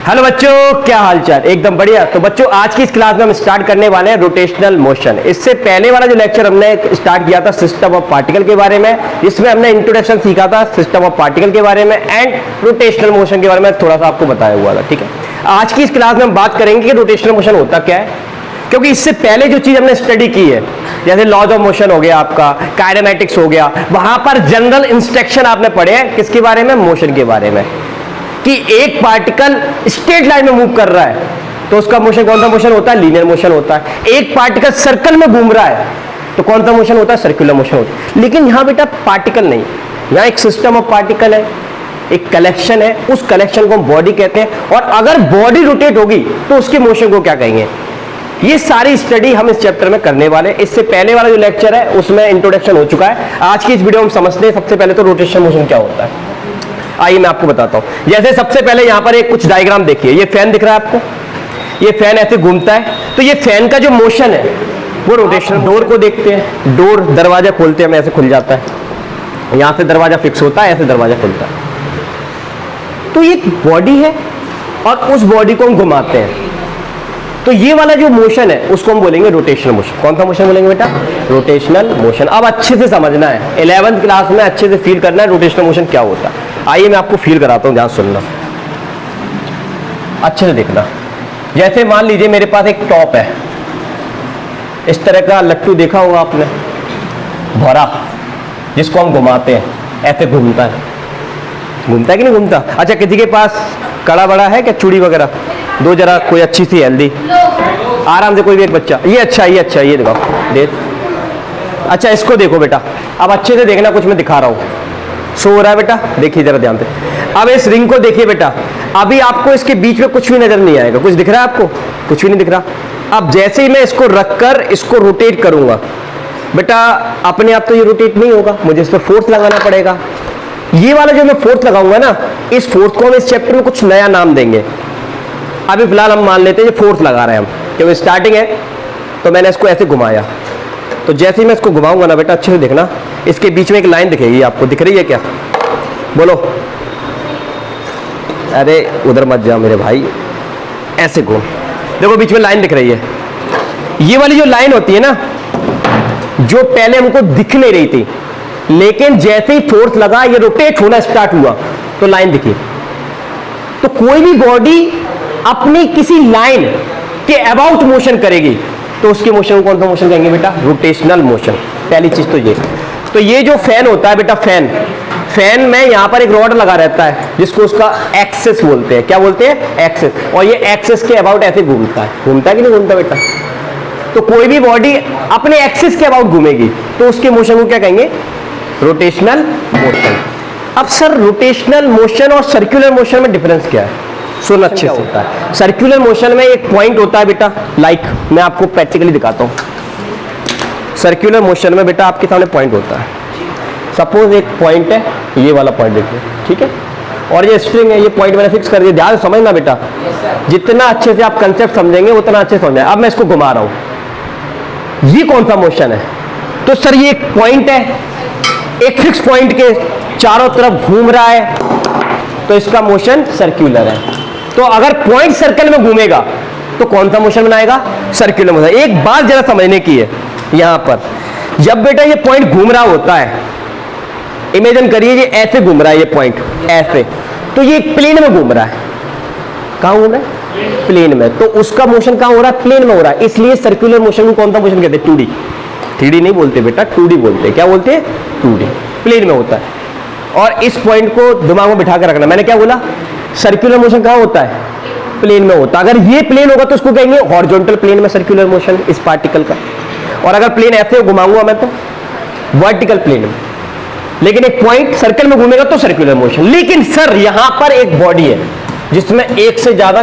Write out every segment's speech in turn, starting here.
Hello बच्चों, क्या हालचाल? एकदम बढ़िया। तो बच्चों, आज की इस क्लास में हम स्टार्ट करने वाले हैं रोटेशनल मोशन। इससे पहले वाला जो लेक्चर हमने स्टार्ट किया था सिस्टम ऑफ पार्टिकल के बारे में, इसमें हमने इंट्रोडक्शन सीखा था सिस्टम ऑफ पार्टिकल के बारे में एंड रोटेशनल मोशन के बारे में थोड़ा सा आपको बताया हुआ था। ठीक है, आज की इस क्लास में हम बात करेंगे कि रोटेशनल मोशन होता क्या है, क्योंकि इससे पहले जो चीज हमने स्टडी की है जैसे लॉज ऑफ मोशन हो गया, आपका काइनेमैटिक्स हो गया, वहां पर जनरल इंस्ट्रक्शन आपने पढ़े हैं किसके बारे में? मोशन के बारे में, कि एक पार्टिकल स्ट्रेट लाइन में मूव कर रहा है तो उसका मोशन कौन सा मोशन होता है? लीनियर मोशन होता है। एक पार्टिकल सर्कल में घूम रहा है तो कौन सा मोशन होता है? सर्कुलर मोशन होता है। लेकिन यहां बेटा पार्टिकल नहीं, यहां एक सिस्टम ऑफ पार्टिकल है, एक कलेक्शन है, उस कलेक्शन को हम बॉडी कहते हैं। और अगर बॉडी रोटेट होगी तो उसके मोशन को क्या कहेंगे? ये सारी स्टडी हम इस चैप्टर में करने वाले हैं। इससे पहले वाला जो लेक्चर है उसमें इंट्रोडक्शन हो चुका है। आज की इस वीडियो में समझते हैं सबसे पहले तो रोटेशनल मोशन क्या होता है। आइए मैं आपको बताता हूं। जैसे सबसे पहले यहां पर एक कुछ डायग्राम देखिए, ये फैन दिख रहा है आपको, ये फैन ऐसे घूमता है तो ये फैन का जो मोशन है वो रोटेशन। डोर को देखते हैं, डोर दरवाजा खोलते हैं, ऐसे खुल जाता है, यहां से दरवाजा फिक्स होता है, ऐसे दरवाजा खुलता है। तो ये बॉडी है और उस बॉडी को हम घुमाते हैं, तो ये वाला जो मोशन है उसको हम बोलेंगे रोटेशनल मोशन। कौन सा मोशन बोलेंगे बेटा? Rotational motion. अब अच्छे से समझना है, 11th क्लास में अच्छे से फील करना है रोटेशनल मोशन क्या होता है। आइए मैं आपको फील कराता हूं, ध्यान सुनना, अच्छे से देखना। जैसे मान लीजिए मेरे पास एक टॉप है, इस तरह का लट्टू देखा होगा आपने, भरा, जिसको हम घुमाते हैं, ऐसे घूमता है। घूमता है कि नहीं घूमता? अच्छा, किसी के पास कड़ा बड़ा है क्या? चूड़ी वगैरह दो जरा, कोई अच्छी सी हेल्दी, आराम से कोई भी एक बच्चा। ये अच्छा, ये अच्छा, ये देखो, देख। अच्छा, इसको देखो बेटा, अब अच्छे से देखना, कुछ मैं दिखा रहा हूं, शो हो रहा है बेटा, देखिए जरा ध्यान से। अब इस रिंग को देखिए बेटा, अभी आपको इसके बीच में कुछ भी नजर नहीं आएगा। कुछ दिख रहा है आपको? कुछ भी नहीं दिख रहा। अब जैसे ही मैं इसको रखकर इसको रोटेट करूंगा बेटा, अपने आप तो ये रोटेट नहीं होगा, मुझे इस पर फोर्स लगाना पड़ेगा। ये वाला जो मैं फोर्स लगाऊंगा ना, इस फोर्स को हम इस चैप्टर में कुछ नया नाम देंगे। अभी फिलहाल हम मान लेते हैं ये फोर्स लगा रहे हैं हम, क्योंकि स्टार्टिंग है तो मैंने इसको ऐसे घुमाया। तो जैसे ही मैं इसको घुमाऊंगा ना बेटा, अच्छे से देखना, इसके बीच में एक लाइन दिखेगी आपको, दिख रही है क्या? बोलो। अरे उधर मत जाओ मेरे भाई, ऐसे घूम, देखो बीच में लाइन दिख रही है। ये वाली जो लाइन होती है ना, जो पहले हमको दिख नहीं रही थी, लेकिन जैसे ही फोर्स लगा, ये रोटेट होना स्टार्ट हुआ तो लाइन दिखी। तो कोई भी बॉडी अपनी किसी लाइन के अबाउट मोशन करेगी तो उसके मोशन को कौन सा मोशन कहेंगे बेटा? Rotational motion. पहली चीज तो ये। तो ये जो फैन होता है बेटा, फैन में यहां पर एक रॉड लगा रहता है जिसको उसका एक्सिस बोलते हैं। क्या बोलते हैं? एक्सिस। और ये एक्सिस के अबाउट ऐसे घूमता है। घूमता है कि नहीं घूमता बेटा? तो कोई भी बॉडी अपने एक्सिस के अबाउट घूमेगी तो उसके मोशन को क्या कहेंगे? Rotational motion. अब सर, रोटेशनल मोशन और सर्कुलर मोशन में डिफरेंस क्या है? सुन अच्छे से। होता है सर्कुलर मोशन में एक पॉइंट होता है बेटा, लाइक मैं आपको प्रैक्टिकली दिखाता हूं। सर्कुलर मोशन में बेटा आपके सामने पॉइंट होता है। सपोज एक पॉइंट है, ये वाला पॉइंट देखिए, ठीक है, और ये स्ट्रिंग है, ये पॉइंट मैंने फिक्स कर दिया। ध्यान से समझना बेटा, जितना अच्छे से आप कंसेप्ट समझेंगे उतना अच्छे से समझेंगे। अब मैं इसको घुमा रहा हूं, ये कौन सा मोशन है? तो सर ये एक पॉइंट है, एक फिक्स पॉइंट के चारों तरफ घूम रहा है, तो इसका मोशन सर्कुलर है। तो अगर पॉइंट सर्कल में घूमेगा तो कौन सा मोशन बनाएगा? Circular motion. एक बात जरा समझने की है, यहां पर जब बेटा ये पॉइंट घूम रहा होता है, इमेजिन करिए ये ऐसे घूम रहा है, ये पॉइंट ऐसे, तो ये प्लेन में घूम रहा है। कहां घूम रहा है? प्लेन में। तो उसका मोशन कहां हो रहा है? प्लेन में हो रहा है। इसलिए सर्कुलर मोशन को कौन सा मोशन कहते हैं? 2D। 3D नहीं बोलते बेटा, 2D बोलते हैं। क्या बोलते हैं? 2D। प्लेन में होता है। और इस पॉइंट को दिमाग में बिठा कर रखना, मैंने क्या बोला? सर्कुलर मोशन कहां होता है? प्लेन में होता है। अगर ये प्लेन होगा तो उसको कहेंगे हॉरिजॉन्टल प्लेन में सर्कुलर मोशन इस पार्टिकल का। और अगर प्लेन ऐसे घुमाऊंगा मैं तो वर्टिकल प्लेन में। लेकिन एक पॉइंट सर्कल में घूमेगा तो सर्कुलर मोशन। लेकिन सर यहां पर एक बॉडी है जिसमें एक से ज्यादा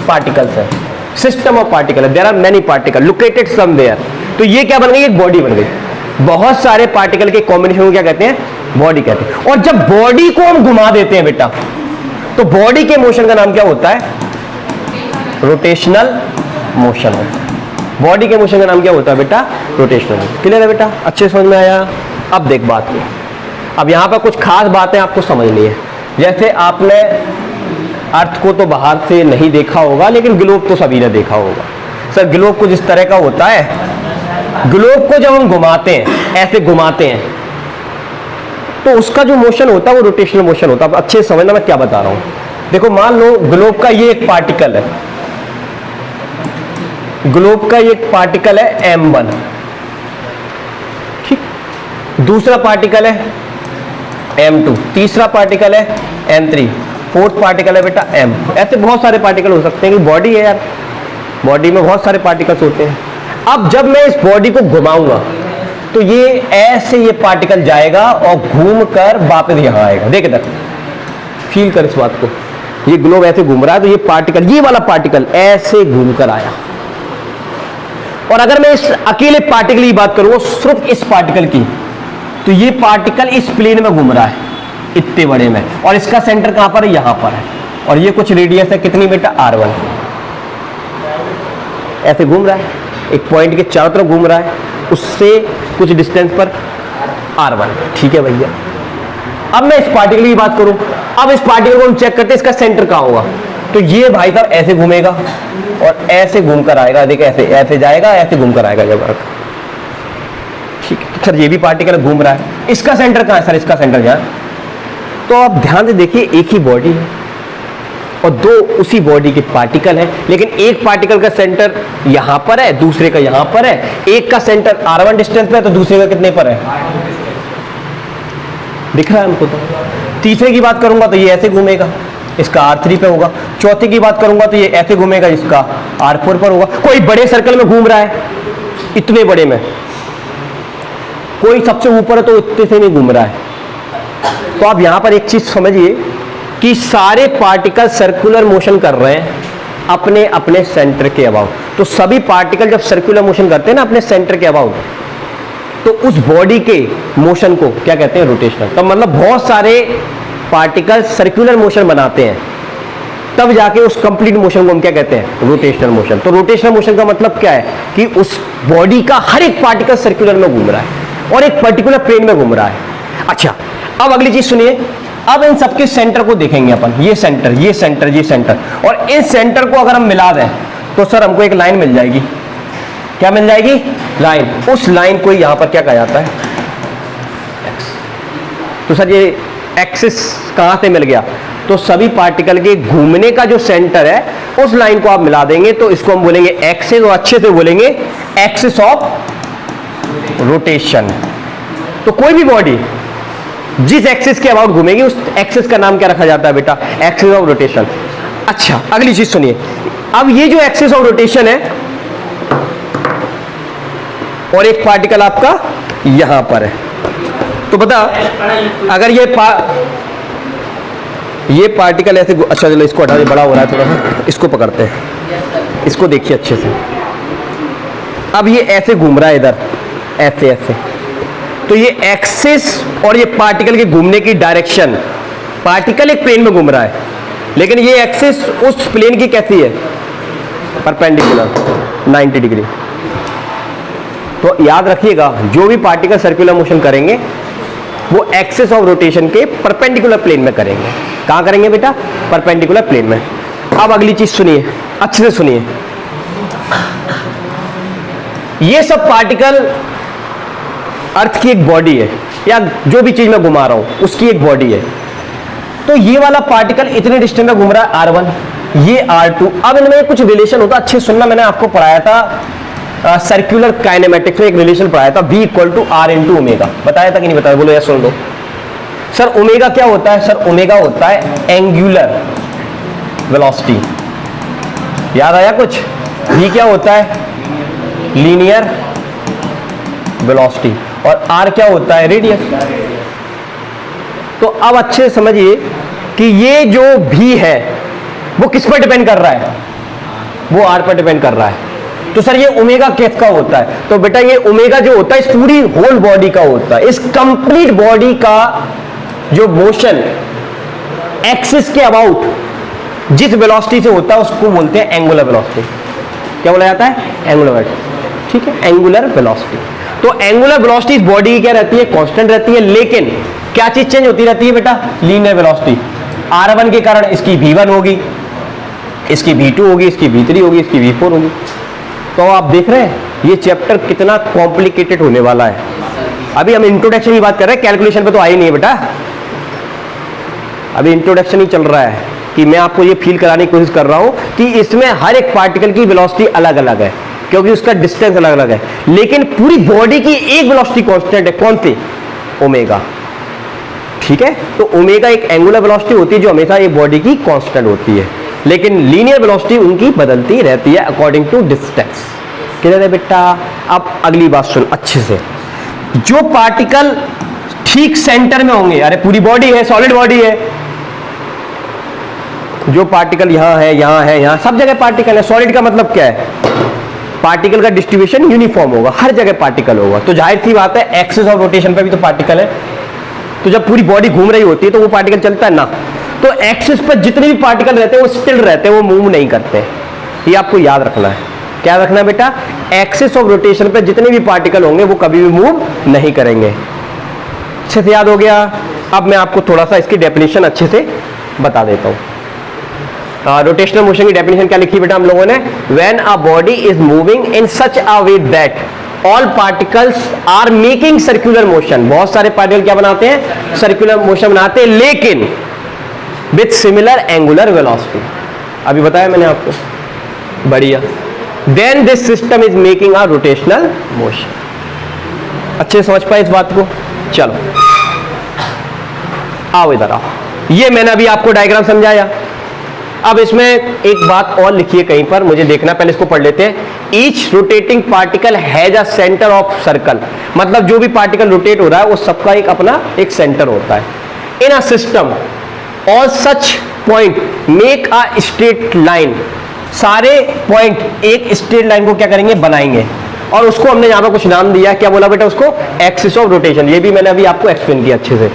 पार्टिकल्स है, सिस्टम ऑफ पार्टिकल है, there are many particle located somewhere. तो ये क्या बन गई? एक बॉडी बन गई। बहुत सारे पार्टिकल के कॉम्बिनेशन को क्या कहते हैं? बॉडी कहते हैं। और जब बॉडी को हम घुमा देते हैं बेटा, तो बॉडी के मोशन का नाम क्या होता है? रोटेशनल मोशन होता है। बॉडी के मोशन का नाम क्या होता है बेटा? Rotational motion. क्लियर है बेटा? अच्छे समझ में आया? अब देख बात को, अब यहां पर कुछ खास बातें आपको समझनी है। जैसे आपने अर्थ को तो बाहर से नहीं देखा होगा, लेकिन ग्लोब तो सभी ने देखा होगा। सर ग्लोब को जिस तरह का होता है, ग्लोब को जब हम घुमाते हैं, ऐसे घुमाते हैं, तो उसका जो मोशन होता है वो रोटेशनल मोशन होता है। अब अच्छे से समझना मैं क्या बता रहा हूं। देखो मान लो ग्लोब का ये एक पार्टिकल है, ग्लोब का ये एक पार्टिकल है m1, ठीक, दूसरा पार्टिकल है m2, तीसरा पार्टिकल है m3, फोर्थ पार्टिकल है बेटा m। ऐसे बहुत सारे पार्टिकल हो सकते हैं कि बॉडी है यार, बॉडी में बहुत सारे पार्टिकल्स होते हैं। अब जब मैं इस बॉडी को घुमाऊंगा तो ये ऐसे ये पार्टिकल जाएगा और घूम कर वापस यहां आएगा। देख इधर, फील कर इस बात को, ये ग्लोब ऐसे घूम रहा है तो ये पार्टिकल, ये वाला पार्टिकल ऐसे घूम कर आया। और अगर मैं इस अकेले पार्टिकल की बात करूं, सिर्फ इस पार्टिकल की, तो ये पार्टिकल इस प्लेन में घूम रहा है इतने बड़े में, और इसका सेंटर कहां पर है, यहां पर है, और ये कुछ रेडियस है कितनी बेटा, r1, ऐसे घूम रहा है, एक पॉइंट के चारों तरफ घूम रहा है, उससे कुछ डिस्टेंस पर r1, ठीक है भैया। अब मैं इस पार्टिकल की बात करूं, अब इस पार्टिकल को हम चेक करते हैं इसका सेंटर कहां होगा, तो ये भाई साहब ऐसे घूमेगा और ऐसे घूमकर आएगा, देखिए ऐसे ऐसे जाएगा, ऐसे घूमकर आएगा जब, ठीक है। तो सर ये भी पार्टिकल घूम रहा है, इसका सेंटर कहां है, सर इसका सेंटर यहां। तो आप ध्यान से देखिए, एक ही बॉडी है और दो उसी बॉडी के पार्टिकल है, लेकिन एक पार्टिकल का सेंटर यहां पर है, दूसरे का यहां पर है, एक का सेंटर r1 डिस्टेंस पे है तो दूसरे का कितने पर है, दिख रहा है हमको। तो तीसरे की बात करूंगा तो ये ऐसे घूमेगा, इसका r3 पे होगा। चौथे की बात करूंगा तो ये ऐसे घूमेगा, इसका r4 पर होगा। कोई बड़े सर्कल में घूम रहा है, इतने बड़े में, कोई सबसे ऊपर है तो इतने से नहीं घूम रहा है। तो आप यहां पर एक चीज समझिए कि सारे पार्टिकल सर्कुलर मोशन कर रहे हैं अपने अपने सेंटर के अबाउट। तो सभी पार्टिकल जब सर्कुलर मोशन करते हैं ना अपने सेंटर के अबाउट, तो उस बॉडी के मोशन को क्या कहते हैं, रोटेशनल। तो मतलब बहुत सारे पार्टिकल सर्कुलर मोशन बनाते हैं, तब जाके उस कंप्लीट मोशन को हम क्या कहते हैं, रोटेशनल मोशन। तो रोटेशनल मोशन का मतलब क्या है कि उस बॉडी का हर एक पार्टिकल सर्कुलर में घूम रहा है और एक पर्टिकुलर प्लेन में घूम रहा है। अच्छा, अब अगली चीज सुनिए, अब इन सबके सेंटर को देखेंगे अपन, ये सेंटर, ये सेंटर, ये सेंटर, और इस सेंटर को अगर हम मिला दें तो सर हमको एक लाइन मिल जाएगी। क्या मिल जाएगी, लाइन। उस लाइन को यहां पर क्या कहा जाता है, एक्स। तो सर ये एक्सिस कहां से मिल गया, तो सभी पार्टिकल के घूमने का जो सेंटर है उस लाइन को आप मिला देंगे तो इसको हम बोलेंगे एक्सिस, और अच्छे से बोलेंगे एक्सिस ऑफ रोटेशन। तो कोई भी बॉडी जिस एक्सिस के अबाउट घूमेगी उस एक्सिस का नाम क्या रखा जाता है बेटा, एक्सिस ऑफ रोटेशन। अच्छा, अगली चीज सुनिए, अब ये जो एक्सिस ऑफ रोटेशन है और एक पार्टिकल आपका यहां पर है, तो बता अगर ये पार्टिकल ऐसे, अच्छा चलो इसको हटा दे, बड़ा हो रहा है थोड़ा सा, इसको पकड़ते हैं, इसको देखिए अच्छे से। अब ये ऐसे घूम रहा है इधर, ऐसे ऐसे, तो ये एक्सिस और ये पार्टिकल के घूमने की डायरेक्शन, पार्टिकल एक प्लेन में घूम रहा है लेकिन ये एक्सिस उस प्लेन की कैसी है, परपेंडिकुलर 90 डिग्री। तो याद रखिएगा, जो भी पार्टिकल सर्कुलर मोशन करेंगे वो एक्सिस ऑफ रोटेशन के परपेंडिकुलर प्लेन में करेंगे। कहां करेंगे बेटा, परपेंडिकुलर प्लेन में। अब अगली चीज सुनिए, अच्छे से सुनिए, ये सब पार्टिकल अर्थ की एक बॉडी है, या जो भी चीज मैं घुमा रहा हूं उसकी एक बॉडी है। तो ये वाला पार्टिकल इतने डिस्टेंस में घूम रहा है r1, ये r2। अब इनमें कुछ रिलेशन होता है, अच्छे सुनना, मैंने आपको पढ़ाया था सर्कुलर काइनेमेटिक्स में, एक रिलेशन पढ़ाया था, v = r × ओमेगा। बताया था कि नहीं बताया, बोलो या सुन दो। सर ओमेगा क्या होता है, सर ओमेगा होता है एंगुलर वेलोसिटी। याद आया कुछ, v क्या होता है, लीनियर वेलोसिटी, और r क्या होता है, रेडियस। तो अब अच्छे से समझिए कि ये जो v है वो किस पर डिपेंड कर रहा है, वो r पर डिपेंड कर रहा है। तो सर ये ओमेगा किसका होता है, तो बेटा ये ओमेगा जो होता है इस पूरी होल बॉडी का होता है, इस कंप्लीट बॉडी का जो मोशन एक्सिस के अबाउट जिस वेलोसिटी से होता है उसको बोलते हैं एंगुलर वेलोसिटी। क्या बोला जाता है, एंगुलर वेलोसिटी, ठीक है, एंगुलर वेलोसिटी। तो एंगुलर वेलोसिटी इस बॉडी की क्या रहती है, कांस्टेंट रहती है, लेकिन क्या चीज चेंज होती रहती है बेटा, लीनियर वेलोसिटी। R1 के कारण इसकी V1 होगी, इसकी V2 होगी, इसकी V3 होगी, इसकी V4 होगी। तो आप देख रहे हैं ये चैप्टर कितना कॉम्प्लिकेटेड होने वाला है। अभी हम इंट्रोडक्शन की बात कर रहे हैं, कैलकुलेशन पे तो आई नहीं है बेटा, अभी इंट्रोडक्शन ही चल रहा है कि मैं आपको ये फील कराने की कोशिश कर रहा हूं कि इसमें हर एक पार्टिकल की वेलोसिटी अलग अलग है, क्योंकि उसका डिस्टेंस अलग अलग है, लेकिन पूरी बॉडी की एक वेलोसिटी कांस्टेंट है। कौन सी? ओमेगा। ठीक है, तो ओमेगा एक एंगुलर वेलोसिटी होती है जो हमेशा एक बॉडी की कांस्टेंट होती है, लेकिन लीनियर वेलोसिटी उनकी बदलती रहती है अकॉर्डिंग टू डिस्टेंस। क्लियर है बेटा? अब अगली बात सुन अच्छे से, जो पार्टिकल ठीक सेंटर में होंगे, अरे पूरी बॉडी है, सॉलिड बॉडी है, जो पार्टिकल यहां है, यहां है, यहां सब जगह पार्टिकल है। सॉलिड का मतलब क्या है? पार्टिकल का डिस्ट्रीब्यूशन यूनिफॉर्म होगा, हर जगह पार्टिकल होगा। तो जाहिर सी बात है एक्सिस ऑफ रोटेशन पे भी तो पार्टिकल है, तो जब पूरी बॉडी घूम रही होती है तो वो पार्टिकल चलता है ना। तो एक्सिस पर जितने भी पार्टिकल रहते हैं वो स्टिल रहते हैं, वो मूव नहीं करते। ये आपको याद रखना है। क्या रखना है बेटा? एक्सिस ऑफ रोटेशन पर जितने भी पार्टिकल होंगे वो कभी भी मूव नहीं करेंगे। अच्छे से याद हो गया? अब मैं आपको थोड़ा सा इसकी डेफिनेशन अच्छे से बता देता हूं। रोटेशनल मोशन की डेफिनेशन क्या लिखी बेटा हम लोगों ने? When a body is moving in such a way that all particles are making circular motion. बहुत सारे पार्टिकल क्या बनाते हैं? सर्कुलर मोशन बनाते हैं, लेकिन विथ सिमिलर एंगुलर वेलोसिटी। अभी बताया मैंने आपको, बढ़िया। Then this system is making a rotational motion. अच्छे समझ पाए इस बात को? चलो आओ इधर आओ, ये मैंने अभी आपको डायग्राम समझाया। अब इसमें एक बात और लिखी है कहीं पर, मुझे देखना, पहले इसको पढ़ लेते हैं। Each rotating particle has a centre of circle, मतलब जो भी पार्टिकल रोटेट हो रहा है वो सबका एक अपना एक सेंटर होता है। In a system all such point make a straight line, सारे पॉइंट एक स्ट्रेट लाइन को क्या करेंगे? बनाएंगे। और उसको हमने यहां पर कुछ नाम दिया, क्या बोला बेटा उसको? Axis of rotation. ये भी मैंने अभी आपको एक्सप्लेन किया अच्छे से।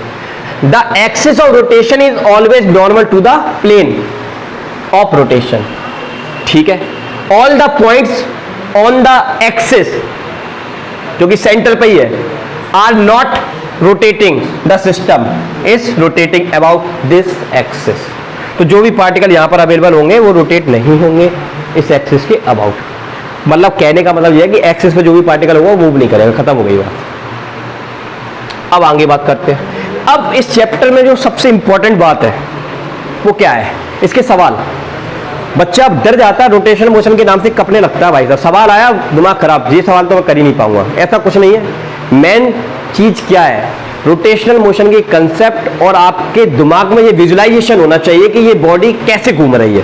The axis of rotation is always normal to the plane of rotation. ठीक है, all the points on the axis, जो कि सेंटर पे ही है, are not rotating, the system is rotating about this axis. तो जो भी पार्टिकल यहां पर अवेलेबल होंगे वो रोटेट नहीं होंगे इस एक्सिस के अबाउट। मतलब कहने का मतलब यह है कि एक्सिस पे जो भी पार्टिकल होगा वो मूव नहीं करेगा। खत्म हो गई बात। अब आगे बात करते हैं। अब इस चैप्टर में जो सबसे इंपॉर्टेंट बात है वो क्या है? इसके सवाल। बच्चा अब डर जाता है, रोटेशन मोशन के नाम से कपने लगता है। भाई साहब सवाल आया, दिमाग खराब, ये सवाल तो मैं कर ही नहीं पाऊंगा। ऐसा कुछ नहीं है। मेन चीज क्या है? रोटेशनल मोशन के कंसेप्ट और आपके दिमाग में ये विजुअलाइजेशन होना चाहिए कि ये बॉडी कैसे घूम रही है,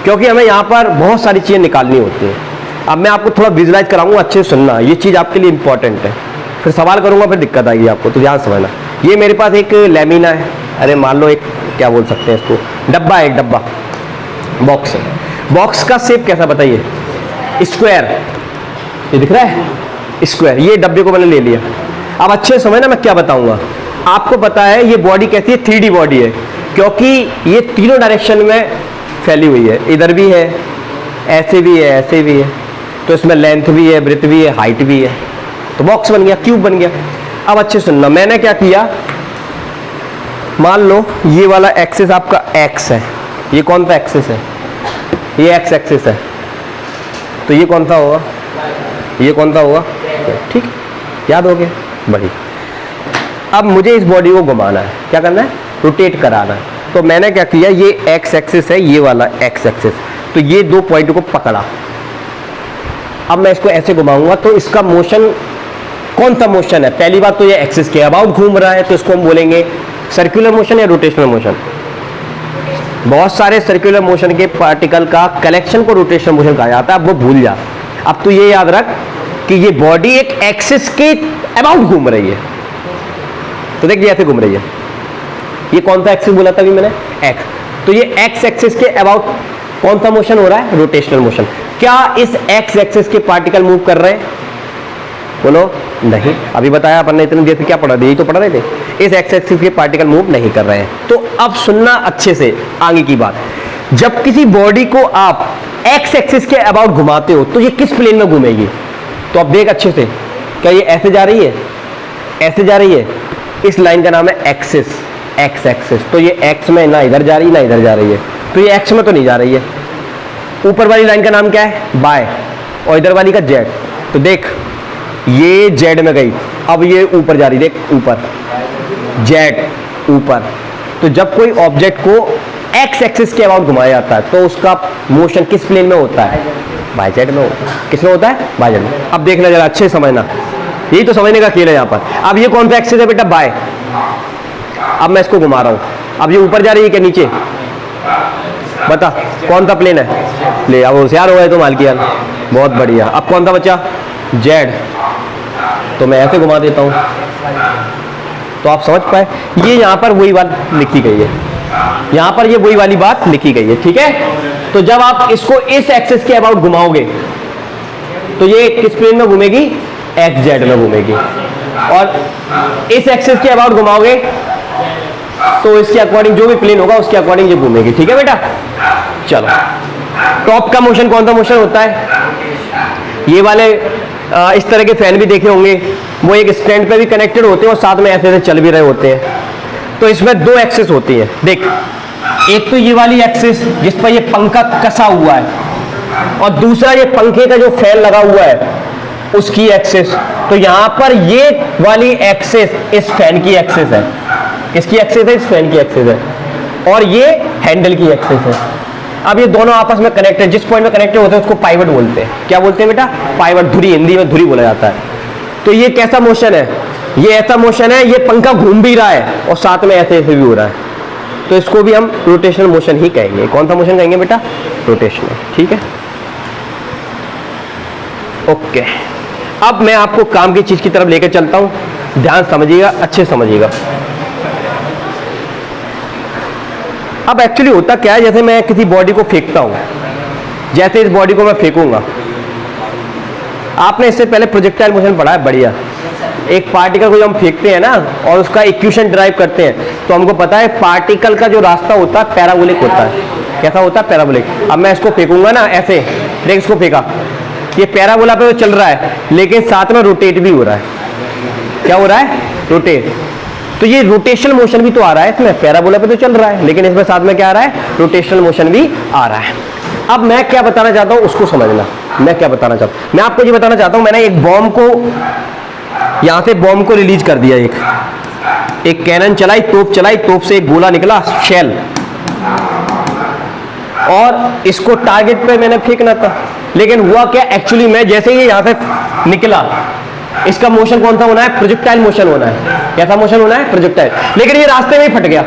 क्योंकि हमें यहाँ पर बहुत सारी चीजें निकालनी होती हैं। अब मैं आपको थोड़ा विजुअलाइज कराऊंगा, अच्छे से सुनना, ये चीज आपके लिए इंपॉर्टेंट है। फिर सवाल करूंगा, फिर दिक्कत आएगी आपको, तो ध्यान समझना। ये मेरे पास एक लैमिना है, अरे मान लो एक क्या बोल सकते हैं इसको, डब्बा है, एक डब्बा बॉक्स है। बॉक्स का शेप कैसा बताइए? स्क्वायर। ये दिख रहा है स्क्वायर। ये डब्बे को मैंने ले लिया। अब अच्छे समझना मैं क्या बताऊंगा। आपको पता है ये बॉडी कैसी है? 3D बॉडी है, क्योंकि ये तीनों डायरेक्शन में फैली हुई है। इधर भी है, ऐसे भी है, ऐसे भी है, तो इसमें लेंथ भी है, ब्रेथ भी है, हाइट भी है। तो बॉक्स बन गया, क्यूब बन गया। अब अच्छे सुनना, मैंने क्या किया, मान लो ये वाला एक्सिस आपका एक्स है। ये कौन सा एक्सिस है? ये एक्स एक्सिस है। तो ये कौन सा होगा? ये कौन सा होगा? ठीक, याद हो गया, बढ़िया। अब मुझे इस बॉडी को घुमाना है, क्या करना है? रोटेट कराना है। तो मैंने क्या किया, ये एक्स एक्सिस है, ये वाला एक्स एक्सिस, तो ये दो पॉइंट को पकड़ा। अब मैं इसको ऐसे घुमाऊंगा तो इसका मोशन कौन सा मोशन है? पहली बात तो ये एक्सिस के अबाउट घूम रहा है, तो इसको हम बोलेंगे सर्कुलर मोशन या रोटेशनल मोशन। बहुत सारे सर्कुलर मोशन के पार्टिकल का कलेक्शन को रोटेशनल मोशन कहा जाता है। अब वो भूल जा। अब तो ये याद रख कि ये बॉडी एक एक्सिस के अबाउट घूम रही है। तो देख, ये ऐसे घूम रही है। ये कौन सा एक्सिस बोला था अभी मैंने? एक्स। तो ये एक्स एक्सिस के अबाउट कौन सा मोशन हो रहा है? Rotational motion. क्या इस एक्स एक्सिस के पार्टिकल मूव कर रहे हैं? बोलो नहीं। अभी बताया अपन ने, इतनी देर से क्या पढ़ा? यही तो पढ़ रहे थे। इस एक्स एक्सिस के पार्टिकल मूव नहीं कर रहे हैं। तो अब सुनना अच्छे से आगे की बात। जब किसी बॉडी को आप एक्स एक्सिस के अबाउट घुमाते हो तो ये किस प्लेन में घूमेगी? तो अब देख अच्छे से, क्या ये ऐसे जा रही है? ऐसे जा रही है। इस लाइन का नाम है एक्सिस। एक्स एक्सिस, तो ये एक्स में ना इधर जा रही ना इधर जा रही है, तो ये एक्स में तो नहीं जा रही है। ऊपर वाली लाइन का नाम क्या है? बाय, और इधर वाली का जेड। तो देख ये जेड में गई, अब ये ऊपर जा रही, देख ऊपर जेड ऊपर। तो जब कोई ऑब्जेक्ट को एक्स एक्सिस के अबाउट घुमाया जाता है तो उसका मोशन किस प्लेन में होता है? बाय जेड में होता है। किस में होता है? बाय जेड में। अब देखना जरा अच्छे समझना, यही तो समझने का खेल है यहाँ पर। अब ये कौन सा एक्सिस है बेटा? बाय। अब मैं इसको घुमा रहा हूं, अब ये ऊपर जा रही है क्या नीचे? बता कौन सा प्लेन है? ले, अब होशियार हो गए तो मालकियान, बहुत बढ़िया। अब कौन सा बच्चा? जेड। तो मैं ऐसे घुमा देता हूं, तो आप समझ पाए ये यहाँ पर वही बात लिखी गई है, यहाँ पर ये वही वाली बात लिखी गई है, ठीक है। तो जब आप इसको इस एक्सिस के अबाउट घुमाओगे तो ये किस प्लेन में घूमेगी? एक्स जेड में घूमेगी। और इस एक्सिस के अबाउट घुमाओगे तो इसके अकॉर्डिंग जो भी प्लेन होगा उसके अकॉर्डिंग ये घूमेगी, ठीक है बेटा। चलो, टॉप का मोशन कौन सा मोशन होता है? ये वाले इस तरह के फैन भी देखे होंगे, वो एक स्टैंड पे भी कनेक्टेड होते हैं और साथ में ऐसे ऐसे चल भी रहे होते हैं। तो इसमें दो एक्सिस होती है, देख एक तो ये वाली एक्सिस जिस पर ये पंखा कसा हुआ है, और दूसरा ये पंखे का जो फैन लगा हुआ है उसकी एक्सिस। तो यहां पर ये वाली एक्सिस इस फैन की एक्सिस है। किसकी एक्सिस है? इस फैन की एक्सिस है। और ये हैंडल की एक्सिस है। अब ये दोनों आपस में कनेक्टेड, जिस पॉइंट में कनेक्टेड होते हैं उसको पाइवट बोलते हैं। क्या बोलते हैं बेटा? पाइवट। धुरी, हिंदी में धुरी बोला जाता है। तो ये कैसा मोशन है? ये ऐसा मोशन है, ये पंखा घूम भी रहा है और साथ में ऐसे ऐसे भी हो रहा है, तो इसको भी हम रोटेशनल मोशन ही कहेंगे। कौन सा मोशन कहेंगे बेटा? रोटेशनल, ठीक है। ओके, अब मैं आपको काम की चीज की तरफ लेकर चलता हूं, ध्यान समझिएगा, अच्छे समझिएगा। अब एक्चुअली होता क्या है, जैसे मैं किसी बॉडी को फेंकता हूं, जैसे इस बॉडी को मैं फेंकूंगा, आपने इससे पहले प्रोजेक्टाइल मोशन पढ़ा है, बढ़िया। एक पार्टिकल को जब हम फेंकते हैं ना और उसका इक्वेशन ड्राइव करते हैं तो हमको पता है पार्टिकल का जो रास्ता होता है पैराबोलिक होता है। कैसा होता है? पैराबोलिक। अब मैं इसको फेंकूंगा ना ऐसे, देख इसको फेंका, ये पैराबोला पे तो चल रहा है लेकिन साथ में रोटेट भी हो रहा है। क्या हो रहा है? रोटेट। तो ये रोटेशनल मोशन भी तो आ रहा है इसमें, पैराबोला पे तो चल रहा है लेकिन इसमें साथ में क्या आ रहा है? रोटेशनल मोशन भी आ रहा है। अब मैं क्या बताना चाहता हूं उसको समझना। मैं क्या बताना चाहता हूं? मैं आपको ये बताना चाहता हूं, मैंने एक बॉम्ब को यहां से बॉम्ब को रिलीज कर दिया, एक कैनन चलाई, तोप चलाई, तोप से एक गोला निकला, शेल, और इसको टारगेट पे मैंने फेंकना था। लेकिन हुआ क्या, एक्चुअली मैं जैसे ही यहां से निकला, इसका मोशन कौन सा होना है? प्रोजेक्टाइल मोशन होना है। कैसा मोशन होना है? प्रोजेक्टाइल। लेकिन ये रास्ते में ही फट गया,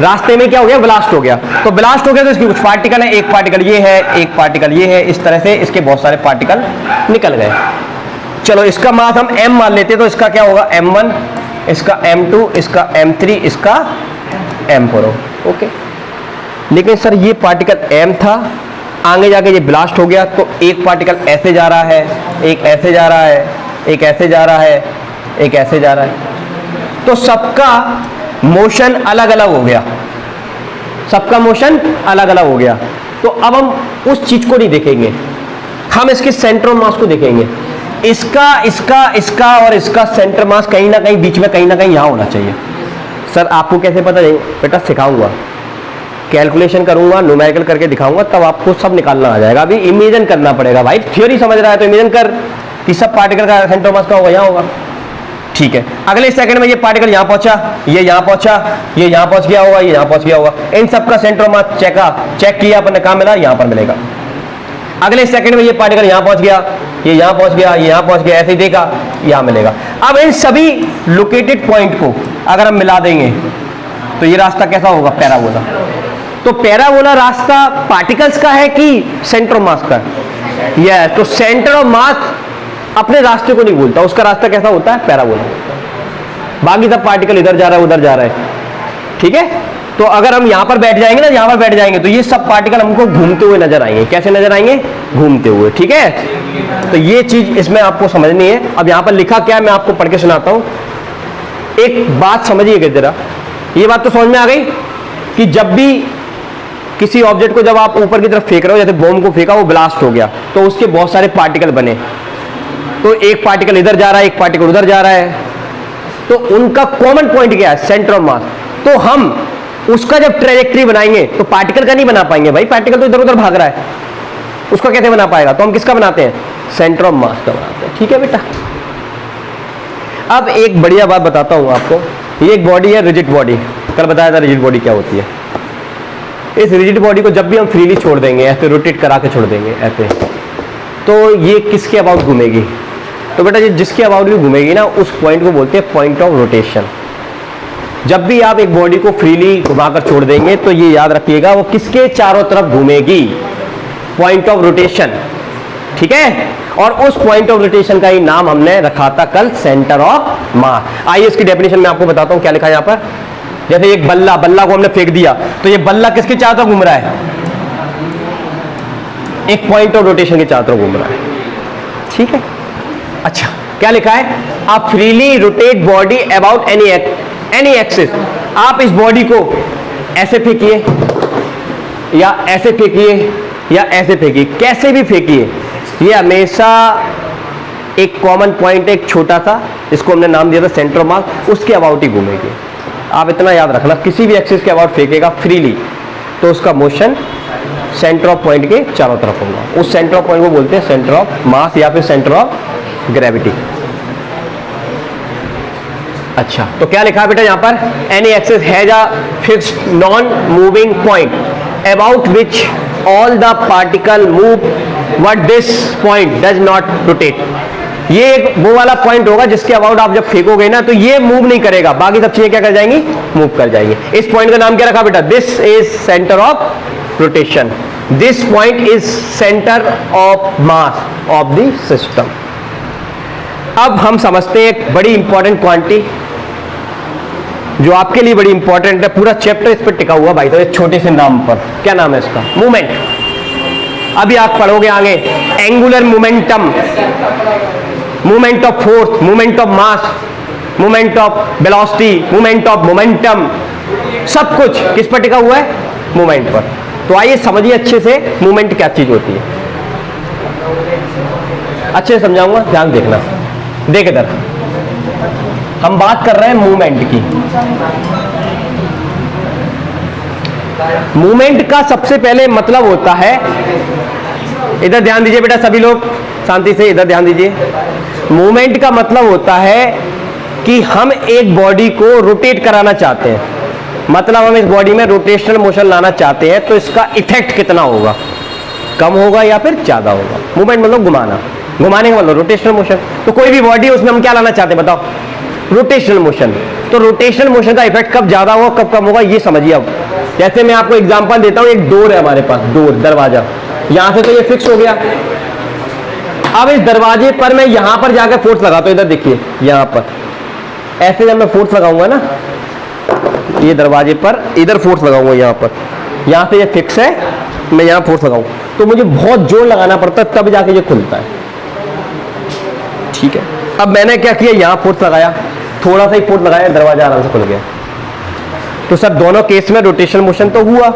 रास्ते में क्या हो गया? ब्लास्ट हो गया। तो ब्लास्ट हो गया तो इसकी कुछ पार्टिकल है, एक पार्टिकल ये है, एक पार्टिकल ये है, इस तरह से इसके बहुत सारे पार्टिकल निकल गए। चलो इसका मास हम m मान लेते, तो इसका क्या होगा? m1, इसका m2, इसका m3, इसका m4। ओके, लेकिन सर ये पार्टिकल m था, आगे जाके ये ब्लास्ट हो गया, तो एक पार्टिकल ऐसे जा रहा है, एक ऐसे जा रहा है, एक ऐसे जा रहा है, एक ऐसे जा रहा है, तो सबका मोशन अलग अलग हो गया, सबका मोशन अलग अलग हो गया। तो अब हम उस चीज को नहीं देखेंगे, हम इसके सेंटर ऑफ मास को देखेंगे। इसका इसका इसका और इसका सेंटर मास कहीं ना कहीं बीच में, कहीं ना कहीं यहां होना चाहिए। सर आपको कैसे पता? नहीं बेटा, सिखाऊंगा, कैलकुलेशन करूंगा, न्यूमेरिकल करके दिखाऊंगा, तब आपको सब निकालना आ जाएगा। अभी इमेजिन करना पड़ेगा भाई, थ्योरी समझ रहा है तो इमेजिन कर कि सब पार्टिकल का सेंटर मास का होगा, यहाँ होगा, ठीक है। अगले सेकंड में ये पार्टिकल यहाँ पहुंचा, ये यहाँ पहुंचा, ये यहाँ पहुंच गया होगा, ये यहाँ पहुंच गया होगा, इन सबका सेंटर मास चेक किया अपन ने, कहाँ मिला? यहाँ पर मिलेगा। अगले सेकंड में ये पार्टिकल यहाँ पहुंच गया, ये यहाँ पहुंच गया, ये यहाँ पहुंच गया, ऐसे ही देखा, यहाँ मिलेगा। अब इन सभी लोकेटेड पॉइंट को अगर हम मिला देंगे तो ये रास्ता कैसा होगा? पैराबोला। तो पैराबोला रास्ता पार्टिकल्स का है कि सेंटर ऑफ मास का? यस, तो सेंटर ऑफ मास अपने रास्ते को नहीं बोलता, उसका रास्ता कैसा होता है? पैराबोला। बाकी सब पार्टिकल इधर जा रहा है, उधर जा रहा है, ठीक है। तो अगर हम यहां पर बैठ जाएंगे ना, यहां पर बैठ जाएंगे तो ये सब पार्टिकल हमको घूमते हुए नजर आएंगे। कैसे नजर आएंगे? घूमते हुए, ठीक है। तो ये चीज इसमें आपको समझनी है। अब यहां पर लिखा क्या है मैं आपको पढ़ के सुनाता हूं। एक बात समझिएगा जरा, ये बात तो समझ में आ गई कि जब भी किसी ऑब्जेक्ट को जब आप ऊपर की तरफ फेंक रहे हो, जैसे बॉम्ब को फेंका, वो ब्लास्ट हो गया तो उसके बहुत सारे पार्टिकल बने, तो एक पार्टिकल इधर जा रहा है, एक पार्टिकल उधर जा रहा है, तो उनका कॉमन पॉइंट क्या है? सेंटर ऑफ मास। तो हम उसका जब ट्रेजेक्ट्री बनाएंगे तो पार्टिकल का नहीं बना पाएंगे भाई, पार्टिकल तो इधर उधर भाग रहा है, उसका कैसे बना पाएगा? तो हम किसका बनाते हैं? सेंटर ऑफ मास का बनाते हैं। ठीक है बेटा। अब एक बढ़िया बात बताता हूं आपको, ये एक बॉडी है रिजिड बॉडी, कल बताया था रिजिड बॉडी क्या होती है। इस रिजिड बॉडी को जब भी हम फ्रीली छोड़ देंगे, ऐसे रोटेट करा के छोड़ देंगे ऐसे, तो ये किसके अबाउट घूमेगी? तो बेटा ये जिसके अबाउट भी घूमेगी ना, उस पॉइंट को बोलते हैं पॉइंट ऑफ रोटेशन। जब भी आप एक बॉडी को फ्रीली घुमाकर छोड़ देंगे तो ये याद रखिएगा वो किसके चारों तरफ घूमेगी? Point of rotation. ठीक है। और उस पॉइंट ऑफ रोटेशन का ही नाम हमने रखा था कल सेंटर ऑफ मास। आइए इसकी डेफिनेशन में आपको बताता हूं क्या लिखा है यहां पर। जैसे एक बल्ला को हमने फेंक दिया, तो ये बल्ला किसके चारों तरफ घूम रहा है? एक पॉइंट ऑफ रोटेशन के चारों तरफ घूम रहा है। ठीक है। अच्छा, क्या लिखा है? आप freely rotate body about any axis. आप इस बॉडी को ऐसे फेंकिए या ऐसे फेंकिए या ऐसे फेंकिए, कैसे भी फेंकिए, ये हमेशा एक कॉमन पॉइंट, एक छोटा सा, जिसको हमने नाम दिया था सेंटर ऑफ मास, उसके अबाउट ही घूमेगी। आप इतना याद रखना, किसी भी एक्सिस के अबाउट फेंकेगा फ्रीली तो उसका मोशन सेंटर ऑफ पॉइंट के चारों तरफ होगा। उस सेंटर ऑफ पॉइंट को बोलते हैं सेंटर ऑफ मास या फिर सेंटर ऑफ ग्रेविटी। अच्छा, तो क्या लिखा है बेटा यहां पर? Any axis has a fixed non moving point about which all the particle move but this point does not rotate. ये एक वो वाला पॉइंट होगा जिसके अबाउट आप जब फेंकोगे ना तो ये मूव नहीं करेगा, बाकी सब चीजें क्या कर जाएंगी? मूव कर जाएंगी। इस पॉइंट का नाम क्या रखा बेटा? This is centre of rotation. This point is centre of mass of the system. अब हम समझते हैं एक बड़ी इंपॉर्टेंट क्वांटिटी जो आपके लिए बड़ी इंपॉर्टेंट है, पूरा चैप्टर इस पर टिका हुआ भाई। तो एक छोटे से नाम पर, क्या नाम है इसका? मूवमेंट। अभी आप पढ़ोगे आगे angular momentum, movement of force, movement of mass, movement of velocity, movement of momentum, सब कुछ किस पर टिका हुआ है? मूवमेंट पर। तो आइए समझिए अच्छे से मूवमेंट क्या चीज होती है। अच्छे से समझाऊंगा, ध्यान देखना। देख इधर, हम बात कर रहे हैं मूवमेंट की। मूवमेंट का सबसे पहले मतलब होता है, इधर ध्यान दीजिए बेटा सभी लोग, शांति से इधर ध्यान दीजिए। मूवमेंट का मतलब होता है कि हम एक बॉडी को रोटेट कराना चाहते हैं, मतलब हम इस बॉडी में रोटेशनल मोशन लाना चाहते हैं, तो इसका इफेक्ट कितना होगा? कम होगा या फिर ज्यादा होगा? मूवमेंट मतलब घुमाना, घुमाने का मतलब रोटेशनल मोशन। तो कोई भी बॉडी है उसमें हम क्या लाना चाहते हैं बताओ? Rotational motion. तो रोटेशनल मोशन का इफेक्ट कब ज्यादा होगा कब कम होगा ये समझिए। अब जैसे मैं आपको एग्जांपल देता हूं, एक डोर है हमारे पास, डोर, दरवाजा, यहां से तो ये फिक्स हो गया। अब इस दरवाजे पर मैं यहां पर जाकर फोर्स लगाता हूं, इधर देखिए यहां पर ऐसे जब मैं फोर्स लगाऊंगा ना, ये दरवाजे पर इधर फोर्स लगाऊंगा, यहां पर, यहां से ये फिक्स है, मैं यहां फोर्स लगाऊं तो मुझे बहुत जोर लगाना पड़ता है तब जाके ये खुलता है। ठीक है। अब मैंने क्या किया, यहां फोर्स लगाया, थोड़ा सा ही फोर्स लगाया, दरवाजा आराम से खुल गया। तो सर दोनों केस में रोटेशनल मोशन तो हुआ,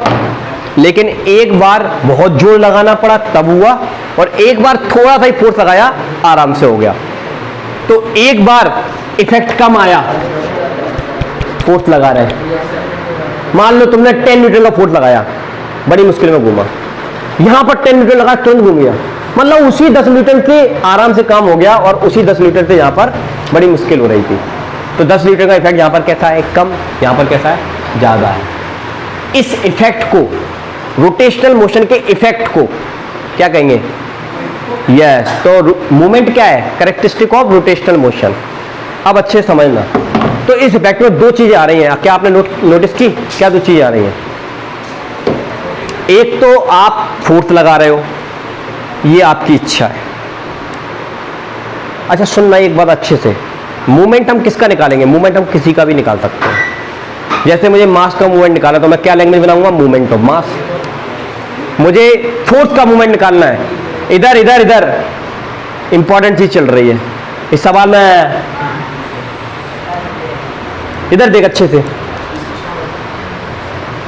लेकिन एक बार बहुत जोर लगाना पड़ा तब हुआ, और एक बार थोड़ा सा ही फोर्स लगाया आराम से हो गया। तो एक बार इफेक्ट कम आया, फोर्स लगा रहे, मान लो तुमने 10 न्यूटन का फोर्स लगाया, बड़ी मुश्किल में घूमा, यहां पर 10 न्यूटन लगा तुरंत घूम गया, मतलब उसी 10 न्यूटन से आराम से काम हो गया, और उसी 10 न्यूटन से यहां पर बड़ी मुश्किल हो रही थी। तो 10 न्यूटन का इफेक्ट यहां पर कैसा है? कम, यहां पर कैसा है? ज्यादा है। इस इफेक्ट को, रोटेशनल मोशन के इफेक्ट को क्या कहेंगे? यस। तो मूवमेंट क्या है? Characteristic of rotational motion. अब अच्छे समझना, तो इस इफेक्ट में दो चीजें आ रही हैं, क्या आपने नोटिस की? क्या दो चीजें आ रही हैं? एक तो आप फोर्स लगा रहे हो, ये आपकी इच्छा है। अच्छा सुनना एक बात अच्छे से, मूवमेंट हम किसका निकालेंगे? मूवमेंट हम किसी का भी निकाल सकते हैं। जैसे मुझे मास का मूवमेंट निकाला तो मैं क्या लैंग्वेज बनाऊंगा? मूवमेंट ऑफ मास। मुझे फोर्स का मूवमेंट निकालना है, इधर इधर इधर इंपॉर्टेंट चीज चल रही है इस सवाल में, इधर देख अच्छे से,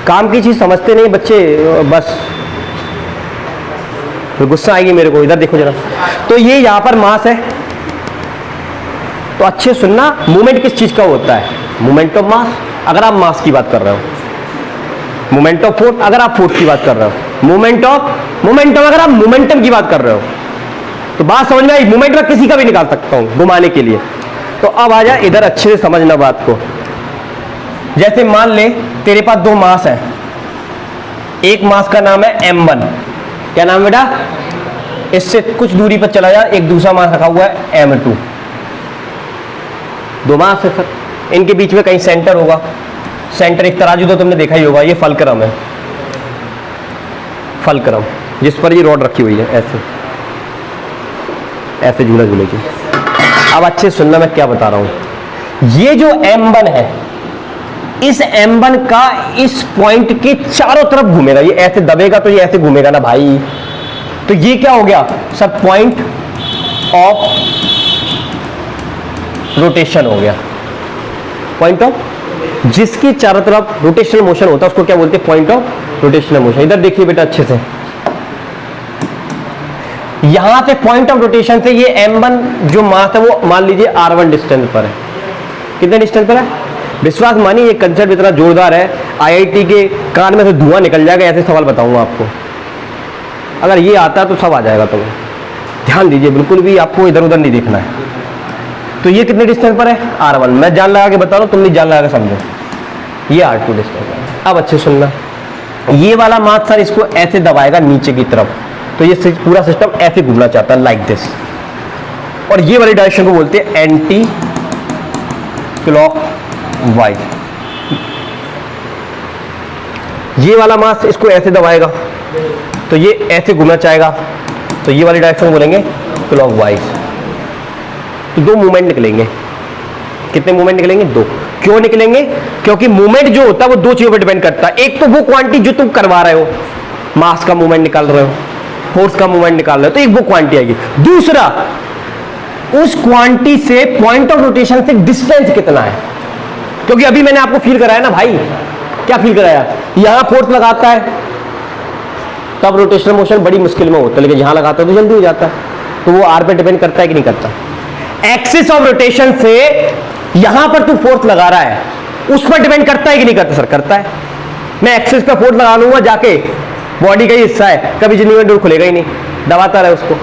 काम की चीज समझते नहीं बच्चे, बस गुस्सा आएगी मेरे को। इधर देखो जरा, तो ये यहां पर मास है, तो अच्छे सुनना, मूवमेंट किस चीज का होता है? मूवमेंट ऑफ मास, अगर आप मास की बात कर रहे हो। मूवमेंट ऑफ फोर्स, अगर आप फोर्स की बात कर रहे हो। मोमेंटम अगर आप मोमेंटम की बात कर रहे हो। तो बात समझ में आई? मूवमेंट में किसी का भी निकाल सकता हूं घुमाने के लिए। तो अब आ जा इधर, अच्छे से समझना बात को। जैसे मान ले तेरे पास दो मास है, एक मास का नाम है m1, क्या नाम है बेटा? इससे कुछ दूरी पर चला जा, एक दूसरा मास रखा हुआ है m2। दो मास है सर, इनके बीच में कहीं सेंटर होगा। सेंटर एक तराजू तो तुमने देखा ही होगा, ये फलक्रम है, फलक्रम जिस पर ये रॉड रखी हुई है, ऐसे ऐसे झूला झूलेगी। अब अच्छे सुनना मैं क्या बता रहा हूं। ये जो m1 है, इस m1 का इस पॉइंट के चारों तरफ घूमेगा। ये ऐसे दबेगा तो ये ऐसे घूमेगा ना भाई। तो ये क्या हो गया सर? पॉइंट ऑफ रोटेशन हो गया। पॉइंट ऑफ, जिसके चारों तरफ रोटेशनल मोशन होता है उसको क्या बोलते हैं? Point of rotational motion. इधर देखिए बेटा अच्छे से, यहां से पॉइंट ऑफ रोटेशन से ये m1 जो मास है वो मान लीजिए r1 डिस्टेंस पर है। कितने डिस्टेंस पर है? विश्वास मानिए ये कंसेप्ट इतना जोरदार है, IIT के कान में से धुआं निकल जाएगा। ऐसे सवाल बताऊंगा आपको, अगर ये आता है तो सब आ जाएगा। तुम्हें ध्यान दीजिए, बिल्कुल भी आपको इधर उधर नहीं देखना है। तो ये कितने डिस्टेंस पर है? r1। मैं जान लगा के बता रहा हूं, तुम नहीं जान लगा के समझो। ये r2 डिस्टेंस है। अब अच्छे सुनना, ये वाला मास सर इसको ऐसे दबाएगा नीचे की तरफ, तो ये पूरा सिस्टम ऐसे घूमना चाहता है, लाइक दिस। और ये वाली डायरेक्शन को बोलते हैं एंटी क्लॉकवाइज। ये वाला मास इसको ऐसे दबाएगा तो ये ऐसे घूमना चाहेगा, तो ये वाली डायरेक्शन को बोलेंगे क्लॉकवाइज। तो दो मूवमेंट निकलेंगे। कितने मूवमेंट निकलेंगे? दो। क्यों निकलेंगे? क्योंकि मूवमेंट जो होता है वो दो चीजों पर डिपेंड करता है। एक तो वो क्वांटिटी जो तुम करवा रहे हो, मास का मूवमेंट निकाल रहे हो, फोर्स का मूवमेंट निकाल रहे हो, तो एक वो क्वांटिटी आएगी। दूसरा, उस क्वांटिटी से पॉइंट ऑफ रोटेशन से डिस्टेंस कितना है। क्योंकि अभी मैंने आपको फील कराया ना भाई, क्या फील कराया? यहां फोर्स लगाता है तब रोटेशनल मोशन बड़ी मुश्किल में होता है, लेकिन यहां लगाता है तो जल्दी हो जाता है। तो वो आर पे डिपेंड करता है कि नहीं करता? एक्सिस ऑफ रोटेशन से यहां पर तू फोर्स लगा रहा है, उस पर डिपेंड करता है कि नहीं करता? सर करता है। मैं एक्सिस पे फोर्स लगा लूंगा जाके, बॉडी का ही हिस्सा है, कभी जिंदगी डोर खुलेगा ही नहीं, दबाता रहे उसको।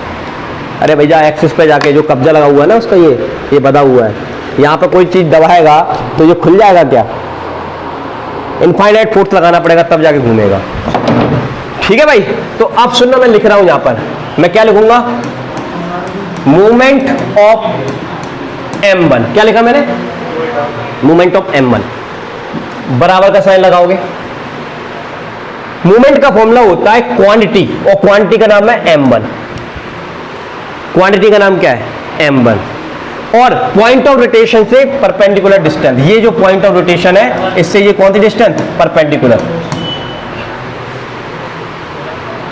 अरे भैया एक्सिस पे जाके जो कब्जा लगा हुआ है ना उसका, ये बधा हुआ है, यहां पर कोई चीज दबाएगा तो ये खुल जाएगा क्या? इनफाइनाइट फोर्स लगाना पड़ेगा तब जाके घूमेगा। ठीक है भाई? तो अब सुनना, मैं लिख रहा हूं यहां पर, मैं क्या लिखूंगा? Movement of m1। क्या लिखा मैंने? मूवमेंट ऑफ m1 बराबर का साइन लगाओगे। मूवमेंट का फॉर्मूला होता है क्वांटिटी, और क्वांटिटी का नाम है m1। क्वांटिटी का नाम क्या है? m1। और पॉइंट ऑफ रोटेशन से परपेंडिकुलर डिस्टेंस, ये जो पॉइंट ऑफ रोटेशन है इससे ये कौन सी डिस्टेंस? परपेंडिकुलर।